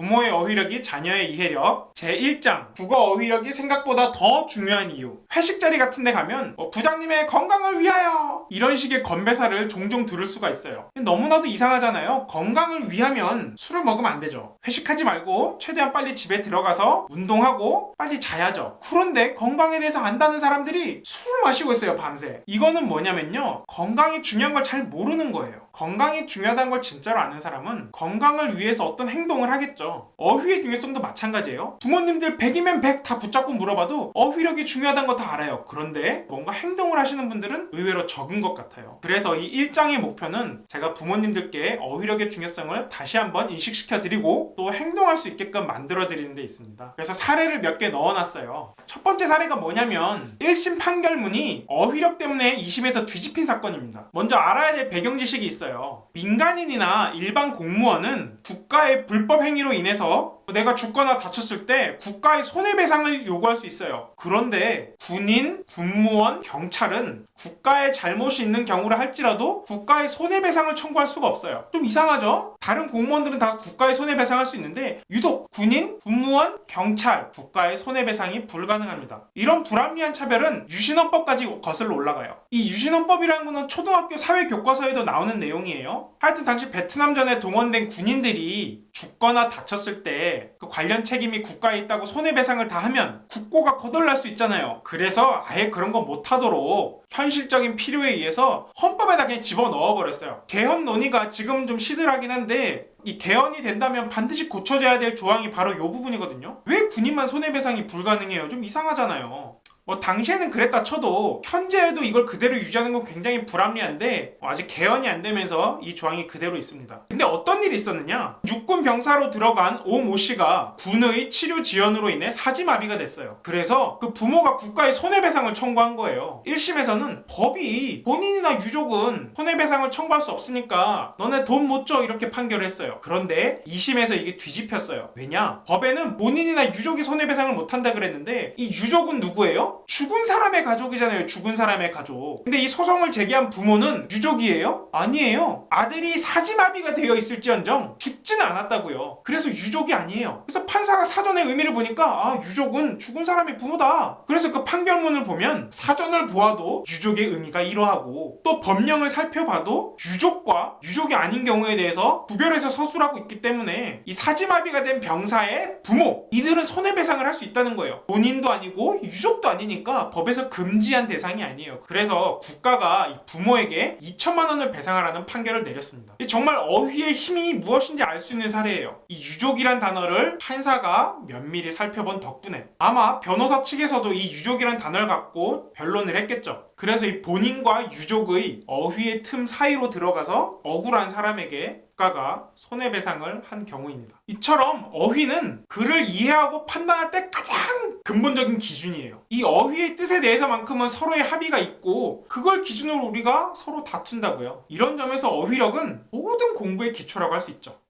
부모의 어휘력이 자녀의 이해력. 제1장 국어 어휘력이 생각보다 더 중요한 이유. 회식 자리 같은 데 가면 부장님의 건강을 위하여 이런 식의 건배사를 종종 들을 수가 있어요. 너무나도 이상하잖아요. 건강을 위하면 술을 먹으면 안 되죠. 회식하지 말고 최대한 빨리 집에 들어가서 운동하고 빨리 자야죠. 그런데 건강에 대해서 안다는 사람들이 술을 마시고 있어요, 밤새. 이거는 뭐냐면요, 건강이 중요한 걸 잘 모르는 거예요. 건강이 중요하다는 걸 진짜로 아는 사람은 건강을 위해서 어떤 행동을 하겠죠. 어휘의 중요성도 마찬가지예요. 부모님들 100이면 100 다 붙잡고 물어봐도 어휘력이 중요하다는 거 다 알아요. 그런데 뭔가 행동을 하시는 분들은 의외로 적은 것 같아요. 그래서 이 1장의 목표는 제가 부모님들께 어휘력의 중요성을 다시 한번 인식시켜 드리고 또 행동할 수 있게끔 만들어 드리는 데 있습니다. 그래서 사례를 몇 개 넣어놨어요. 첫 번째 사례가 뭐냐면 1심 판결문이 어휘력 때문에 2심에서 뒤집힌 사건입니다. 먼저 알아야 될 배경 지식이 있어요. 민간인이나 일반 공무원은 국가의 불법 행위로 인해서 내가 죽거나 다쳤을 때 국가의 손해배상을 요구할 수 있어요. 그런데 군인, 군무원, 경찰은 국가의 잘못이 있는 경우라 할지라도 국가의 손해배상을 청구할 수가 없어요. 좀 이상하죠? 다른 공무원들은 다 국가의 손해배상할 수 있는데 유독 군인, 군무원, 경찰, 국가의 손해배상이 불가능합니다. 이런 불합리한 차별은 유신헌법까지 거슬러 올라가요. 이 유신헌법이라는 거는 초등학교 사회교과서에도 나오는 내용이에요. 하여튼 당시 베트남전에 동원된 군인들이 죽거나 다쳤을 때 그 관련 책임이 국가에 있다고 손해배상을 다 하면 국고가 거덜날 수 있잖아요. 그래서 아예 그런 거 못하도록 현실적인 필요에 의해서 헌법에다 그냥 집어넣어버렸어요. 개헌 논의가 지금은 좀 시들하긴 한데 이 개헌이 된다면 반드시 고쳐져야 될 조항이 바로 이 부분이거든요. 왜 군인만 손해배상이 불가능해요? 좀 이상하잖아요. 당시에는 그랬다 쳐도 현재에도 이걸 그대로 유지하는 건 굉장히 불합리한데 아직 개헌이 안 되면서 이 조항이 그대로 있습니다. 근데 어떤 일이 있었느냐? 육군 병사로 들어간 오 모 씨가 군의 치료 지연으로 인해 사지마비가 됐어요. 그래서 그 부모가 국가에 손해배상을 청구한 거예요. 1심에서는 법이 본인이나 유족은 손해배상을 청구할 수 없으니까 너네 돈 못 줘 이렇게 판결을 했어요. 그런데 2심에서 이게 뒤집혔어요. 왜냐? 법에는 본인이나 유족이 손해배상을 못한다 그랬는데 이 유족은 누구예요? 죽은 사람의 가족이잖아요. 죽은 사람의 가족. 근데 이 소송을 제기한 부모는 유족이에요? 아니에요. 아들이 사지마비가 되어 있을지언정 죽지는 않았다고요. 그래서 유족이 아니에요. 그래서 판사가 사전의 의미를 보니까 유족은 죽은 사람의 부모다. 그래서 그 판결문을 보면 사전을 보아도 유족의 의미가 이러하고 또 법령을 살펴봐도 유족과 유족이 아닌 경우에 대해서 구별해서 서술하고 있기 때문에 이 사지마비가 된 병사의 부모, 이들은 손해배상을 할 수 있다는 거예요. 본인도 아니고 유족도 아니니까 법에서 금지한 대상이 아니에요. 그래서 국가가 이 부모에게 2천만 원을 배상하라는 판결을 내렸습니다. 정말 어휘의 힘이 무엇인지 알 수 있는 사례예요. 이 유족이란 단어를 판사가 면밀히 살펴본 덕분에 아마 변호사 측에서도 이 유족이란 단어를 갖고 변론을 했겠죠. 그래서 이 본인과 유족의 어휘의 틈 사이로 들어가서 억울한 사람에게 국가가 손해배상을 한 경우입니다. 이처럼 어휘는 글을 이해하고 판단할 때 가장 근본적인 기준이에요. 이 어휘의 뜻에 대해서만큼은 서로의 합의가 있고 그걸 기준으로 우리가 서로 다툰다고요. 이런 점에서 어휘력은 모든 공부의 기초라고 할 수 있죠.